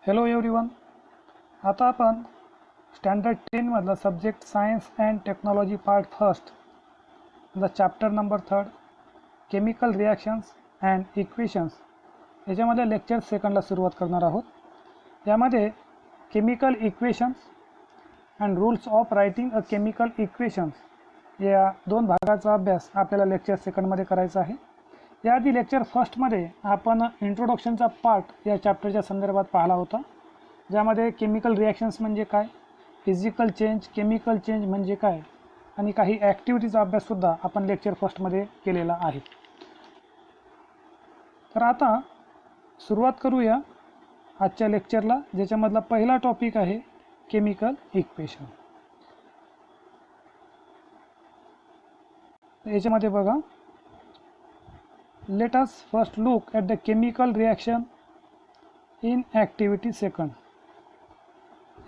Hello everyone. आता आपण standard 10 मधला subject science and technology part first the chapter number 3 chemical reactions and equations याच्यामध्ये lecture सेकंडला सुरुवात करणार आहोत. यामध्ये chemical equations and rules of writing a chemical equations या दोन भागाचा अभ्यास आपल्याला लेक्चर सेकंडमध्ये करायचा आहे. याआधी लेक्चर फर्स्टमध्ये आपण इंट्रोडक्शनचा पार्ट या चॅप्टरच्या संदर्भात पाहिला होता, ज्यामध्ये केमिकल रिॲक्शन्स म्हणजे काय, फिजिकल चेंज, केमिकल चेंज म्हणजे काय आणि काही ॲक्टिव्हिटीचा अभ्याससुद्धा आपण लेक्चर फर्स्टमध्ये केलेला आहे. तर आता सुरुवात करूया आजच्या लेक्चरला, ज्याच्यामधला पहिला टॉपिक आहे केमिकल इक्वेशन. याच्यामध्ये बघा, let us first look at the chemical reaction in activity second.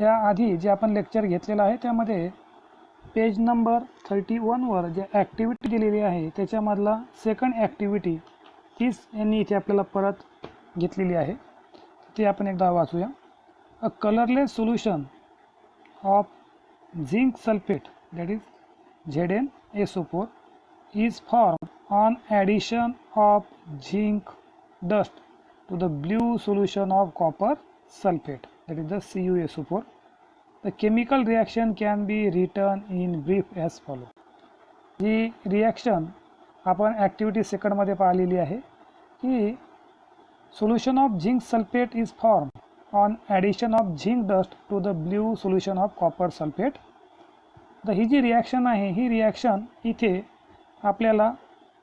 या आधी जे आपण लेक्चर घेतलेलं आहे त्यामध्ये पेज नंबर 31 वर जे ॲक्टिव्हिटी दिलेली आहे त्याच्यामधला सेकंड ॲक्टिव्हिटी तीच यांनी इथे आपल्याला परत घेतलेली आहे. ते आपण एकदा वाचूया. A colourless solution of zinc sulphate that is ZnSO4 is formed on addition of zinc dust to the blue solution of copper sulfate, that is the CuSO4. The chemical reaction can be written in brief as follow. ही reaction आपण activity सेकंडमध्ये पाहिलेली आहे की solution of zinc sulphate is form on addition of zinc dust to the blue solution of copper sulphate. तर ही जी reaction आहे ही reaction इथे आपल्याला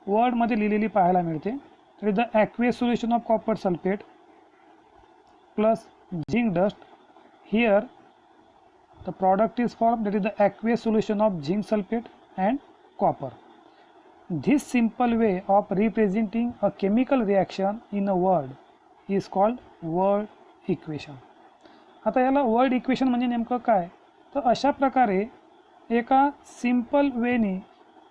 वर्डमध्ये लिहिलेली पाहायला मिळते. तर the aqueous solution of copper sulphate plus zinc dust, here the product is form that is the aqueous solution of zinc sulphate and copper. This simple way of representing a chemical reaction in a word is called word equation. आता याला word equation म्हणजे नेमकं काय, तर अशा प्रकारे एका simple वेनी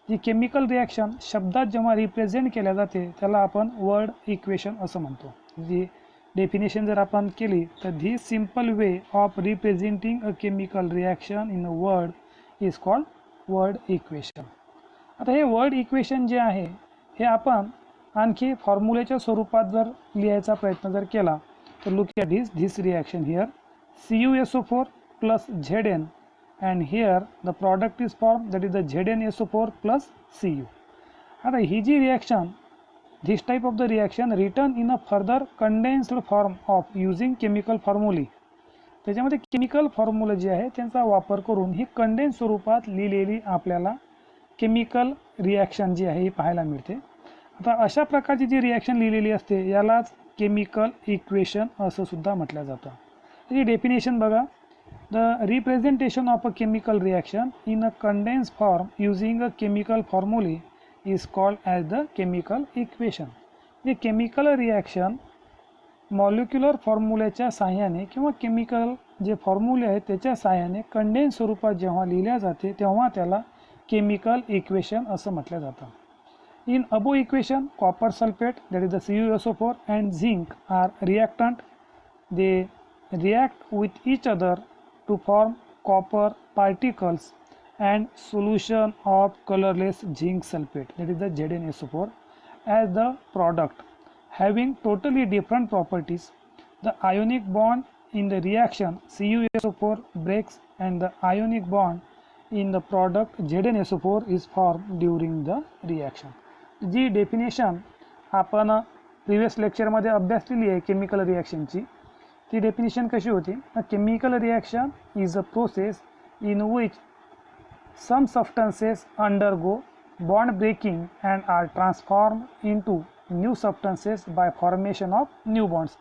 जी chemical reaction शब्दात जेव्हा रिप्रेझेंट केल्या जाते त्याला आपण वर्ड इक्वेशन असं म्हणतो. जी डेफिनेशन जर आपण केली तर धी simple way of representing a chemical reaction in a word is called word equation. आता हे वर्ड इक्वेशन जे आहे हे आपण आणखी फॉर्म्युलेच्या स्वरूपात जर लिहायचा प्रयत्न जर केला तर look at this reaction here CuSO4 plus Zn and here the product is formed that is the ZnSO4 plus Cu. आता ही जी reaction, this type of the reaction written in a further condensed form of using chemical formulae, त्याच्यामध्ये chemical formula जे आहे त्यांचा वापर करून ही condense स्वरूपात लिहिलेली आपल्याला केमिकल रिॲक्शन जी आहे ही पाहायला मिळते. आता अशा प्रकारची जी रिॲक्शन लिहिलेली असते यालाच केमिकल इक्वेशन असं सुद्धा म्हटलं जातं. त्याची डेफिनेशन बघा. The representation of a chemical reaction in a condensed form using a chemical formulae is called as the chemical equation. The chemical reaction molecular फॉर्म्युल्याच्या साहाय्याने किंवा केमिकल जे फॉर्म्युले आहेत त्याच्या साहाय्याने कंडेन्स स्वरूपात जेव्हा लिहिल्या जाते तेव्हा त्याला केमिकल इक्वेशन असं म्हटलं जातं. In above equation copper sulphate that is the CuSO4 and zinc are reactant. They react with each other to form copper particles and solution of colorless zinc sulfate that is the ZnSO4 as the product having totally different properties. The ionic bond in the reaction CuSO4 breaks and the ionic bond in the product ZnSO4 is formed during the reaction. जी definition आपण previous लेक्चरमध्ये अभ्यासलेली आहे chemical रिॲक्शनची, ती definition कशी होती. A chemical reaction is a process in which some substances undergo bond breaking and are transform into new substances by formation of new bonds.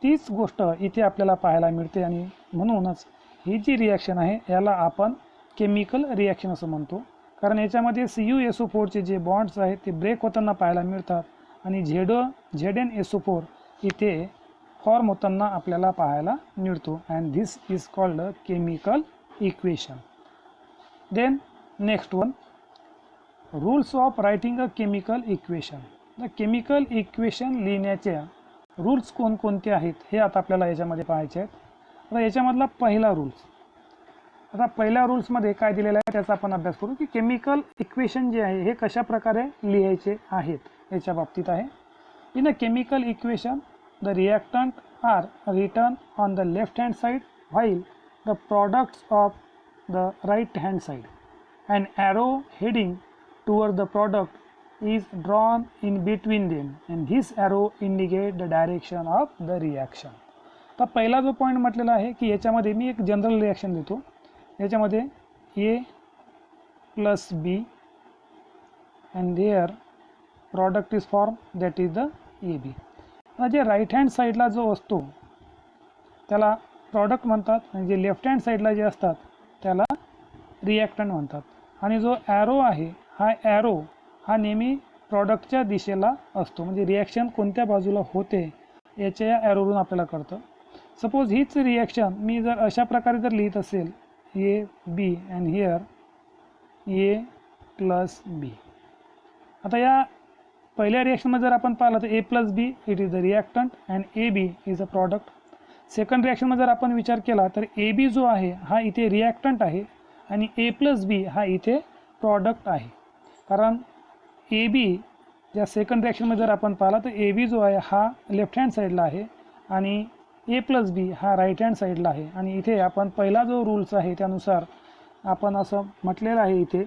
तीच गोष्ट इथे आपल्याला पाहायला मिळते आणि म्हणूनच ही जी रिॲक्शन आहे याला आपण केमिकल रिॲक्शन असं म्हणतो. कारण याच्यामध्ये CuSO4चे जे बॉन्ड्स आहेत ते ब्रेक होताना पाहायला मिळतात आणि ZnSO4 इथे फॉर्म होताना आपल्याला पाहायला मिळतो. And this is called a chemical equation. Then next one, rules of writing a chemical equation. The chemical equation लिहिण्याच्या रूल्स कोणकोणते आहेत हे आता आपल्याला याच्यामध्ये पाहायचे आहेत. आता याच्यामधला पहिला रूल्स, आता पहिल्या रूल्समध्ये काय दिलेलं आहे त्याचा आपण अभ्यास करू की केमिकल इक्वेशन जे आहे हे कशा प्रकारे लिहायचे आहेत याच्या बाबतीत आहे. In a chemical equation the reactant are written on the left hand side while the products of the right hand side. An arrow heading toward the product is drawn in between them and this arrow indicates the direction of the reaction. तर पहिला जो point म्हटलेला आहे की याच्यामध्ये मी एक general reaction देतो, याच्यामध्ये A plus B and their product is formed, that is the AB. जे राईट हँड साईडला जो असतो त्याला प्रॉडक्ट म्हणतात आणि जे लेफ्ट हँड साईडला जे असतात त्याला रिॲक्टंट म्हणतात. आणि जो ॲरो आहे हा ॲरो हा नेहमी प्रॉडक्टच्या दिशेला असतो, म्हणजे रिॲक्शन कोणत्या बाजूला होते याच्या या ॲरोवरून आपल्याला कळतं. सपोज हीच रिॲक्शन मी जर अशा प्रकारे जर लिहित असेल A B and here A plus B. आता या पहिल्या रिॲक्शनमध्ये जर आपण पाहिलं तर A plus B it is the reactant and A B is a product. Second रिॲक्शनमध्ये जर आपण विचार केला तर ए बी जो आहे हा इथे रिॲक्टंट आहे आणि ए प्लस बी हा इथे प्रॉडक्ट आहे. कारण ए बी या सेकंड रिॲक्शनमध्ये जर आपण पाहिला तर ए बी जो आहे हा लेफ्ट हँड साईडला आहे आणि ए प्लस बी हा राईट हँड साईडला आहे. आणि इथे आपण पहिला जो रूल्स आहे त्यानुसार आपण असं म्हटलेलं आहे इथे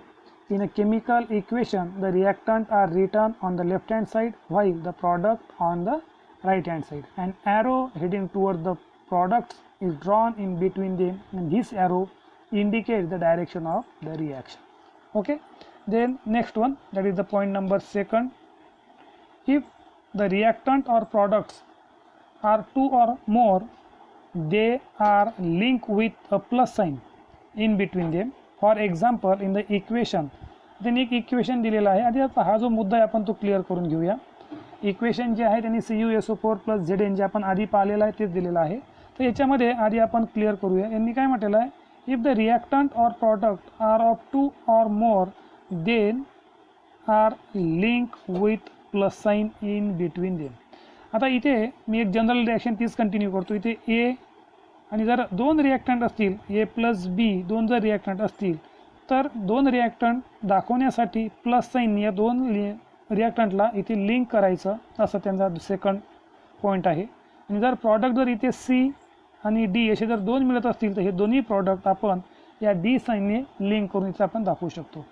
in a chemical equation the reactant are written on the left hand side while the product on the right hand side. An arrow heading toward the products is drawn in between them and this arrow indicates the direction of the reaction. Okay, then next one, that is the point number second. If the reactant or products are two or more, they are linked with a plus sign in between them. For example, in the equation then एक equation दिलेला आहे. आधी आता हा जो मुद्दा आहे आपण तो क्लिअर करून घेऊया. इक्वेशन जे आहे त्यांनी CuSO4 + Zn जे आपण आधी पाहिलेलं आहे तेच दिलेलं आहे. तर याच्यामध्ये आधी आपण क्लिअर करूया. यांनी काय म्हटलेलं आहे, if the reactant or product are of 2 or more then are link with plus sign in between them. आता इथे मी एक जनरल रिॲक्शन तीच कंटिन्यू करतो. इथे ए आणि जर दोन रिॲक्टंट असतील ए प्लस बी, दोन जर रिॲक्टंट असतील तर दोन रिॲक्टंट दाखवण्यासाठी प्लस साईन या दोन रिॲक्टंटला इथे लिंक करायचं असं त्यांचा सेकंड पॉईंट आहे. आणि जर प्रॉडक्ट जर इथे सी आणि डी असे जर दोन मिळत असतील तर हे दोन्ही प्रॉडक्ट आपण या डी साईनने लिंक करून इथं आपण दाखवू शकतो.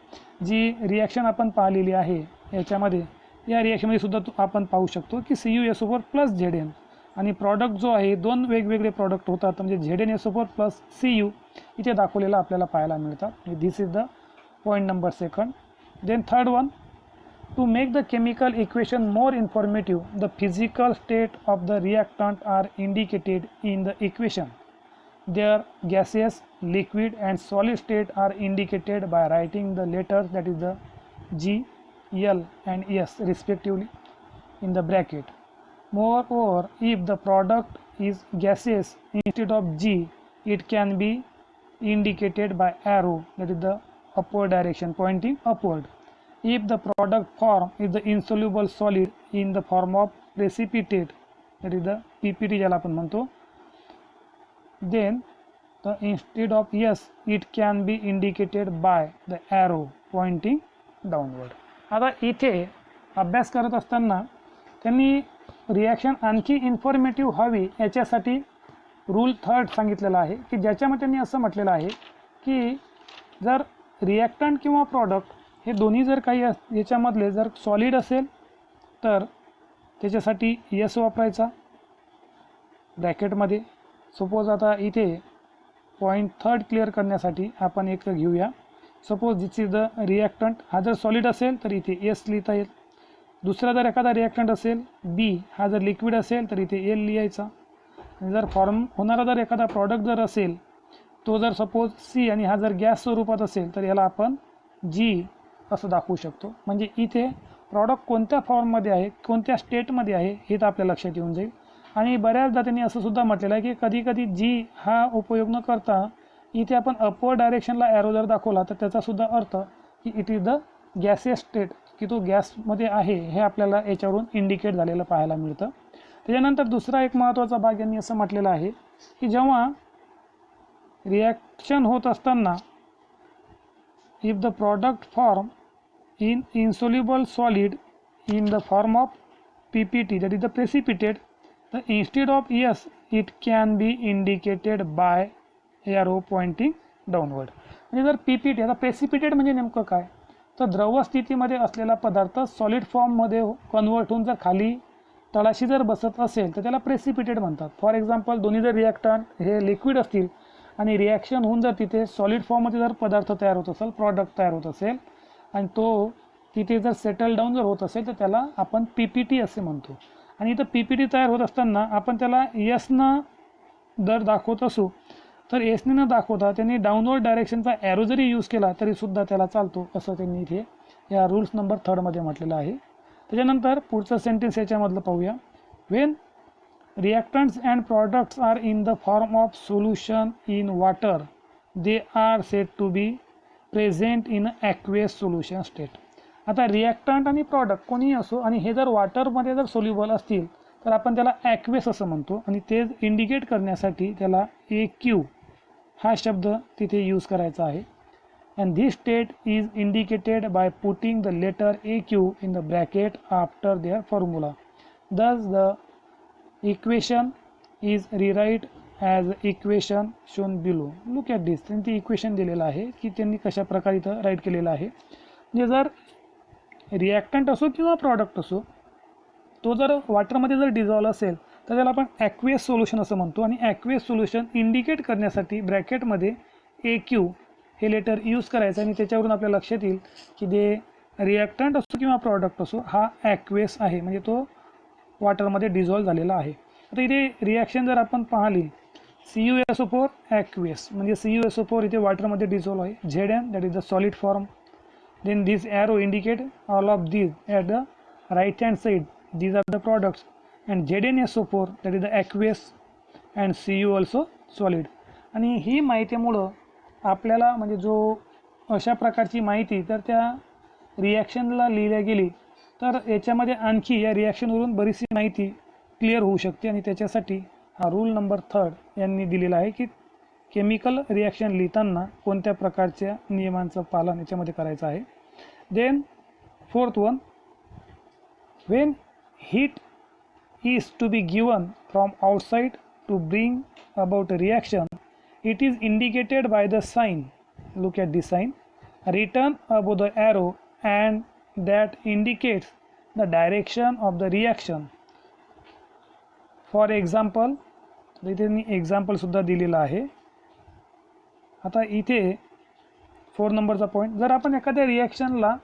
जी रिॲक्शन आपण पाहिलेली आहे याच्यामध्ये या रिॲक्शनमध्ये सुद्धा आपण पाहू शकतो की CuSO4 + Zn आणि प्रॉडक्ट जो आहे दोन वेगवेगळे प्रॉडक्ट होतात म्हणजे ZnSO4 + Cu इथे दाखवलेला आपल्याला पाहायला मिळतात. This is the point number second. Then third one, to make the chemical equation more informative, the physical state of the reactant are indicated in the equation. Their gaseous, liquid and solid state are indicated by writing the letters, that is the G, L and S respectively in the bracket. Moreover, if the product is gaseous instead of G, it can be indicated by arrow, that is the upward direction pointing upward. If the product form is the insoluble solid in the form of precipitate, that is the PPT ज्याला आपण म्हणतो, then the instead of S it can be indicated by the arrow pointing downward. आता इथे अभ्यास करत असताना त्यांनी reaction आणखी इन्फॉर्मेटिव्ह व्हावी याच्यासाठी रूल थर्ड सांगितलेला आहे की ज्याच्यामध्ये त्यांनी असं म्हटलेलं आहे की जर रिॲक्टंट किंवा प्रॉडक्ट हे दोन्ही जर काही याच्यामधले जर सॉलिड असेल तर त्याच्यासाठी एस वापरायचा ब्रॅकेटमध्ये. सपोज आता इथे पॉईंट थर्ड क्लिअर करण्यासाठी आपण एक घेऊया. Suppose this is the reactant, हा जर सॉलिड असेल तर इथे एस लिहिता येईल. दुसरा जर एखादा रिॲक्टंट असेल बी, हा जर लिक्विड असेल तर इथे एल लिहायचा. आणि जर फॉर्म होणारा जर एखादा प्रॉडक्ट जर असेल तो जर सपोज सी आणि हा जर गॅस स्वरूपात असेल तर याला आपण जी असं दाखवू शकतो. म्हणजे इथे प्रॉडक्ट कोणत्या फॉर्ममध्ये आहे, कोणत्या स्टेटमध्ये आहे हे तर आपल्या लक्षात येऊन जाईल. आणि बऱ्याचदा त्यांनी असं सुद्धा म्हटलेलं आहे की कधी कधी जी हा उपयोग न करता इथे आपण अपवर्ड डायरेक्शनला ॲरो जर दाखवला तर त्याचासुद्धा अर्थ की it is the gaseous state, की तो गॅसमध्ये आहे हे आपल्याला याच्यावरून इंडिकेट झालेलं पाहायला मिळतं. त्याच्यानंतर दुसरा एक महत्त्वाचा भाग यांनी असं म्हटलेलं आहे की जेव्हा रिॲक्शन होत असताना if the product form in insoluble solid in the form of PPT, that is the precipitate, the instead of yes it can be indicated by arrow pointing downward. म्हणजे जर PPT, आता प्रेसिपिटेट म्हणजे नेमकं काय, तर द्रव स्थितीमध्ये असलेला पदार्थ सॉलिड फॉर्ममध्ये कन्वर्ट होऊन जर खाली तळाशी जर बसत असेल तर त्याला प्रेसिपिटेट म्हणतात. फॉर एक्झाम्पल दोन्ही जर रिॲक्टंट हे लिक्विड असतील आणि रिॲक्शन होऊन जर तिथे सॉलिड फॉर्ममध्ये जर पदार्थ तयार होत असेल, प्रॉडक्ट तयार होत असेल आणि तो तिथे जर सेटल डाऊन जर होत असेल तर त्याला आपण PPT असे म्हणतो. आणि इथं PPT तयार होत असताना आपण त्याला यसनं जर दाखवत असू तर एसने न दाखवता त्यांनी डाऊनवर्ड डायरेक्शनचा ॲरो जरी यूज केला तरीसुद्धा त्याला चालतो, असं त्यांनी इथे या रूल्स नंबर 3 मध्ये म्हटलेलं आहे. त्याच्यानंतर पुढचं सेंटेन्स याच्यामधलं पाहूया. When reactants and products are in the form of solution in water they are said to be present in aqueous solution state. आता रिॲक्टंट आणि प्रॉडक्ट कोणीही असो आणि हे जर वॉटरमध्ये जर सोल्युबल असतील तर आपण त्याला ॲक्वेस असं म्हणतो आणि ते इंडिकेट करण्यासाठी त्याला AQ हा शब्द तिथे यूज करायचा आहे. And this state is indicated by putting the letter AQ in the bracket after their formula. Thus the equation is rewrite as equation shown below. Look at this. त्यांनी ती equation दिलेलं आहे की त्यांनी कशा प्रकारे इथं राईट केलेलं आहे. म्हणजे जर रिॲक्टंट असो किंवा प्रॉडक्ट असो तो जर वॉटरमध्ये जर डिझॉल्व असेल तर त्याला आपण ॲक्वेस सोल्युशन असं म्हणतो आणि ॲक्वेस सोल्युशन इंडिकेट करण्यासाठी ब्रॅकेटमध्ये AQ हे लेटर यूज करायचं आणि त्याच्यावरून आपल्या लक्षात येईल की ते रिॲक्टंट असो किंवा प्रॉडक्ट असो हा ॲक्वेस आहे, म्हणजे तो वॉटरमध्ये डिझॉल्व झालेला आहे. आता इथे रिॲक्शन जर आपण पाहिली CuSO4 ॲक्वेस म्हणजे CuSO4 इथे वॉटरमध्ये डिझॉल्व आहे. Zn that is the solid form. Then this arrow indicate all of these at the right hand side. These are the products. And ZnSO4 that is the aqueous and Cu also solid. आणि ही माहितीमुळं आपल्याला म्हणजे जो अशा प्रकारची माहिती तर त्या रिॲक्शनला लिहिल्या गेली तर याच्यामध्ये आणखी या रिॲक्शनवरून बरीचशी माहिती क्लिअर होऊ शकते आणि त्याच्यासाठी हा रूल नंबर 3 यांनी दिलेला आहे की केमिकल रिॲक्शन लिहिताना कोणत्या प्रकारच्या नियमांचं पालन याच्यामध्ये करायचं आहे. Then 4th one, when heat is to be given from outside to bring about a reaction, it is indicated by the sign. Look at this sign written above the arrow and that indicates the direction of the reaction. For example, इथे मी example सुद्धा दिलेला आहे. आता इथे 4 नंबरचा point, जर आपण एखाद्या रिॲक्शनला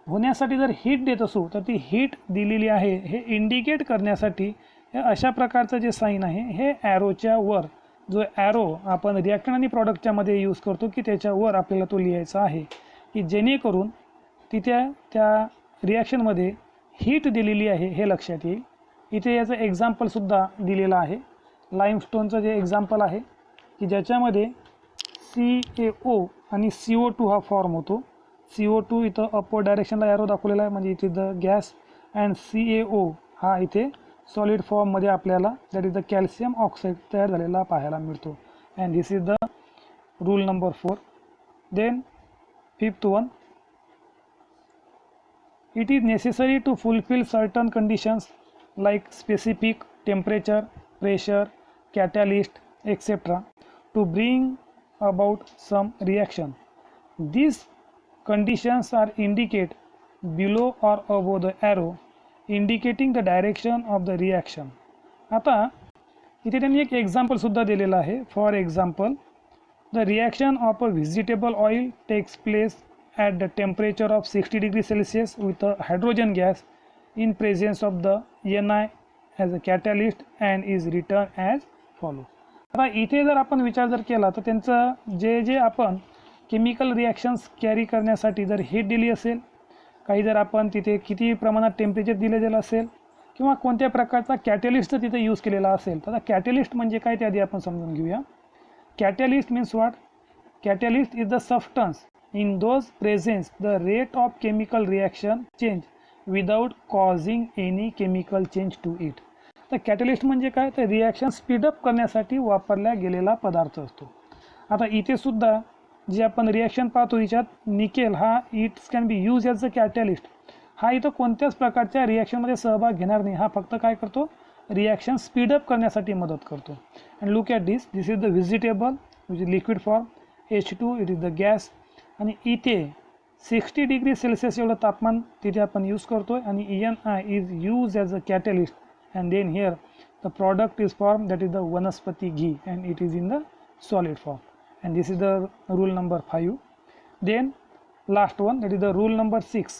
होण्यासाठी जर हीट देत असू तर ती हीट दिलेली आहे हे इंडिकेट करण्यासाठी हे अशा प्रकारचं जे साईन आहे हे ॲरोच्या वर, जो ॲरो आपण रिॲक्टंट आणि प्रॉडक्टच्या मध्ये यूज करतो की त्याच्यावर आपल्याला तो लिहायचा आहे की जेणेकरून तिथे त्या रिॲक्शनमध्ये हीट दिलेली आहे हे लक्षात येईल. इथे याचं एक्झाम्पलसुद्धा दिलेलं आहे. लाईमस्टोनचं जे एक्झाम्पल आहे की ज्याच्यामध्ये CaO आणि CO2 हा फॉर्म होतो. CO2 इथं अपवर्ड डायरेक्शनला ॲरो दाखवलेला आहे म्हणजे इथे द गॅस अँड CaO हा इथे सॉलिड फॉर्ममध्ये आपल्याला that is the calcium oxide तयार झालेला पाहायला मिळतो. And this is the rule number 4. Then 5th one, it is necessary to fulfill certain conditions like specific temperature, pressure, catalyst, etc. to bring about some reaction. These conditions are indicated below or above the arrow indicating the direction of the reaction. आता इथे त्यांनी एक एक्झाम्पलसुद्धा दिलेलं आहे. For example, the reaction of a vegetable oil takes place at the temperature of 60 degrees Celsius with a hydrogen gas in presence of the Ni as a catalyst and is written as follows. आता इथे जर आपण विचार जर केला तर त्यांचं जे आपण केमिकल रिॲक्शन्स कॅरी करण्यासाठी जर हीट दिली असेल, काही जर आपण तिथे किती प्रमाणात टेम्परेचर दिलेलं असेल किंवा कोणत्या प्रकारचा कॅटलिस्ट तिथे यूज केलेला असेल, तर कॅटलिस्ट म्हणजे काय ते आधी आपण समजून घेऊया. Catalyst means what? Catalyst is the substance in those presence the rate of chemical reaction change without causing any chemical change to it. तर कॅटलिस्ट म्हणजे काय? तर रिॲक्शन स्पीडअप करण्यासाठी वापरला गेलेला पदार्थ असतो. आता इथे सुद्धा जे आपण रिॲक्शन पाहतो याच्यात निकेल हा it's can B use as a catalyst. हा इथं कोणत्याच प्रकारच्या रिॲक्शनमध्ये सहभाग घेणार नाही, हा फक्त काय करतो, रिॲक्शन स्पीडअप करण्यासाठी मदत करतो. And look at this is the vegetable which is liquid form, H2 it is the gas, आणि इथे 60 डिग्री सेल्सिअस एवढं तापमान तिथे आपण यूज करतो आहे, आणि ENI is use as a catalyst. And then here the product is form that is the vanaspati ghee and it is in the solid form. And this is the rule number 5. Then last one, that is the rule number 6.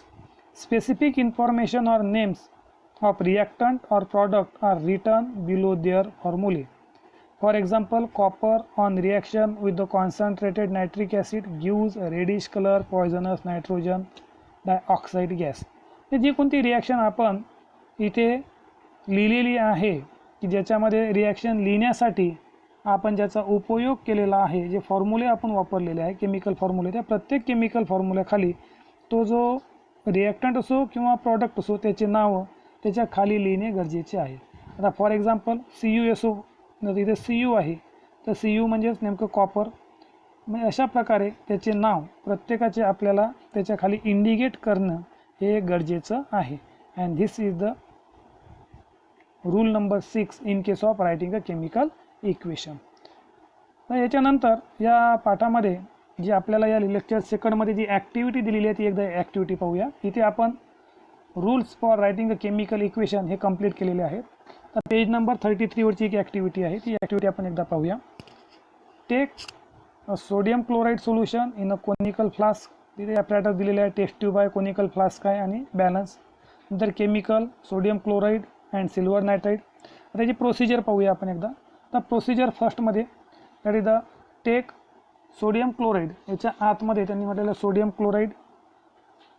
Specific information or names of reactant or product are written below their formulae. For example, copper on reaction with the concentrated nitric acid gives a reddish color poisonous nitrogen dioxide gas. हे जी कोणती reaction आपण इथे लिहिलेली आहे की ज्याच्यामध्ये reaction लिहिण्यासाठी आपण ज्याचा उपयोग केलेला आहे, जे फॉर्म्युले आपण वापरलेले आहे केमिकल फॉर्म्युले, त्या प्रत्येक केमिकल फॉर्म्युल्याखाली तो जो रिॲक्टंट असो किंवा प्रॉडक्ट असो त्याचे नावं त्याच्या खाली लिहिणे गरजेचे आहे. आता फॉर एक्झाम्पल CuSO, इथे Cu आहे तर Cu म्हणजेच नेमकं कॉपर. म्हणजे अशा प्रकारे त्याचे नाव प्रत्येकाचे आपल्याला त्याच्या खाली इंडिकेट करणं हे गरजेचं आहे. And this is the rule number 6 in case of writing a chemical equation. तर याच्यानंतर या पाठामध्ये जी आपल्याला या लेक्चर सेकंडमध्ये जी ॲक्टिव्हिटी दिलेली आहे ती एकदा ॲक्टिव्हिटी पाहूया. इथे आपण rules for writing a chemical equation हे कंप्लीट केलेले आहेत. तर पेज नंबर 33 वरची एक ॲक्टिव्हिटी आहे, ती ॲक्टिव्हिटी आपण एकदा पाहूया. Take a sodium chloride solution in a conical flask. तिथे ॲपॅरेटस दिलेले आहे, टेस्ट ट्यूब आहे, कोनिकल फ्लास्क आहे आणि बॅलन्स. नंतर chemical sodium chloride and silver nitride. त्याची प्रोसिजर पाहूया आपण एकदा. तर प्रोसिजर फर्स्टमध्ये that is the take sodium chloride, याच्या आतमध्ये त्यांनी म्हटलेलं sodium chloride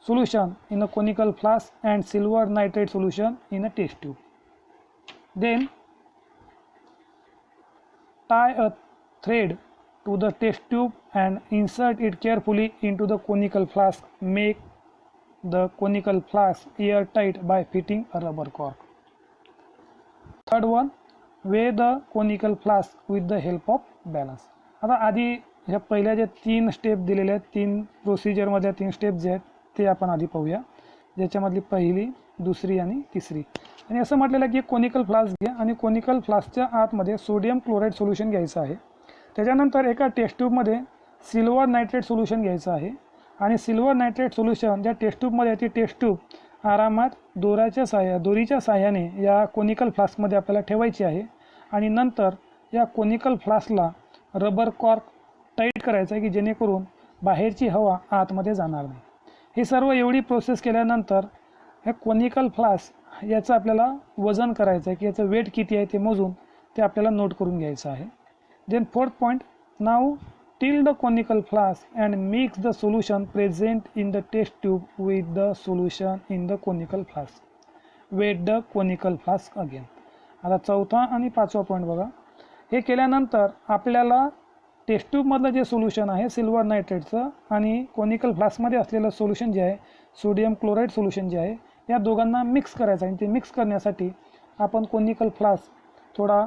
solution in a conical flask and silver nitride solution in a test tube. Then tie a thread to the test tube and insert it carefully into the conical flask. Make the conical flask air tight by fitting a rubber cork. Third one, weigh the conical flask with the help of balance. आता आधी ह्या पहिल्या जे 3 step दिलेले आहेत, 3 प्रोसिजरमध्ये 3 step जे आहेत ते आपण आधी पाहूया, ज्याच्यामधली पहिली, दुसरी आणि तिसरी. आणि असं म्हटलेलं की कोनिकल फ्लास्क घ्या आणि कोनिकल फ्लास्कच्या आतमध्ये सोडियम क्लोराईड सोल्युशन घ्यायचं आहे. त्याच्यानंतर एका टेस्ट ट्यूबमध्ये सिल्वर नायट्रेट सोल्युशन घ्यायचं आहे आणि सिल्वर नायट्रेट सोल्युशन ज्या टेस्ट ट्यूबमध्ये ती टेस्ट ट्यूब आरामात दोरीच्या साह्याने या कोनिकल फ्लास्कमध्ये आपल्याला ठेवायची आहे. आणि नंतर या कोनिकल फ्लास्कला रबर कॉर्क टाईट करायचं आहे की जेणेकरून बाहेरची हवा आतमध्ये जाणार नाही. हे सर्व एवढी प्रोसेस केल्यानंतर हे कोनिकल फ्लास्क याचं आपल्याला वजन करायचं आहे की याचं वेट किती आहे ते मोजून ते आपल्याला नोट करून घ्यायचं आहे. Then fourth point, now tilt the conical flask and mix the solution present in the test tube with the solution in the conical flask. Weigh the conical flask again. आता चौथा आणि पाचवा पॉईंट बघा. हे केल्यानंतर आपल्याला टेस्ट ट्यूबमधलं जे solution आहे सिल्वर नायट्रेटचं आणि कोनिकल फ्लास्कमध्ये असलेलं सोल्युशन जे आहे सोडियम क्लोराईड सोल्युशन जे आहे या दोघांना मिक्स करायचं आहे. ते मिक्स करण्यासाठी आपण कोनिकल फ्लास्क थोडा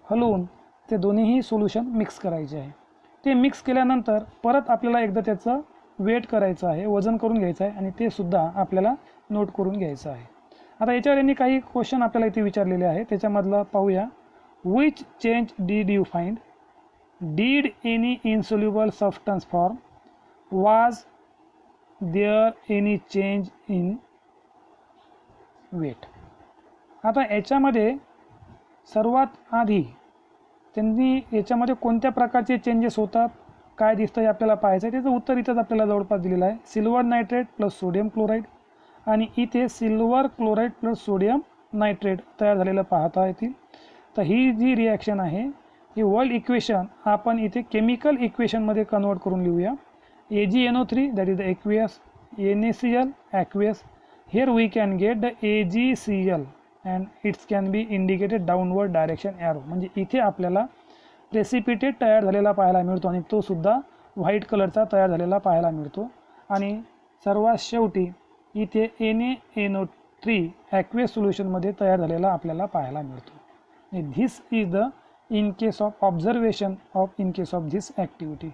हलवून ते दोन्हीही सोल्युशन मिक्स करायचे आहे. ते मिक्स केल्यानंतर परत आपल्याला एकदा त्याचं वेट करायचं आहे, वजन करून घ्यायचं आहे आणि ते सुद्धा आपल्याला नोट करून घ्यायचं आहे. आता याच्यावर यांनी काही क्वेश्चन आपल्याला इथे विचारलेले आहे, त्याच्यामधलं पाहूया. Which change did you find? Did any insoluble substance form? Was there any change in weight? आता याच्यामध्ये सर्वात आधी त्यांनी याच्यामध्ये कोणत्या प्रकारचे चेंजेस होतात, काय दिसतं हे आपल्याला पाहायचं आहे. त्याचं उत्तर इथंच आपल्याला जवळपास दिलेलं आहे, silver nitrate plus sodium chloride. आणि इथे silver chloride plus sodium nitrate तयार झालेलं पाहता येतील. तर ही जी रिॲक्शन आहे ही वर्ल्ड इक्वेशन आपण इथे केमिकल इक्वेशनमध्ये कन्वर्ट करून लिहूया. AgNO3 that is the aqueous, NaCl aqueous. Here we can get the AgCl and its can be indicated downward direction arrow. म्हणजे इथे आपल्याला प्रेसिपिटेट तयार झालेला पाहायला मिळतो आणि तो सुद्धा व्हाईट कलरचा तयार झालेला पाहायला मिळतो. आणि सर्वात शेवटी इथे NaNO3 ॲक्वियस सोल्युशनमध्ये तयार झालेला आपल्याला पाहायला मिळतो. This is the in case of observation of in case of this activity.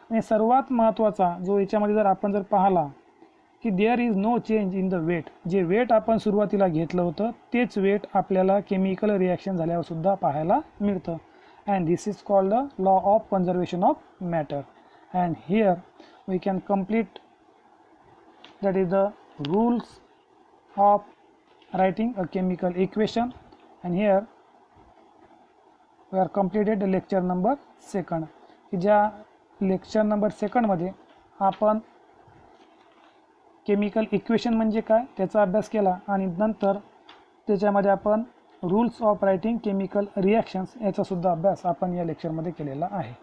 आणि सर्वात महत्त्वाचा जो याच्यामध्ये जर आपण जर पाहिला की there is no change in the weight, जे वेट आपण सुरुवातीला घेतलं होतं तेच वेट आपल्याला केमिकल रिॲक्शन झाल्यावर सुद्धा पाहायला मिळतं. And this is called the law of conservation of matter. And here we can complete that is the rules of writing a chemical equation. And here we are completed the lecture number 2. की ज्या lecture number 2 मध्ये आपण chemical equation म्हणजे काय त्याचा अभ्यास केला आणि नंतर त्याच्यामध्ये आपण rules of writing chemical reactions याचा सुद्धा अभ्यास आपण या लेक्चरमध्ये केलेला आहे.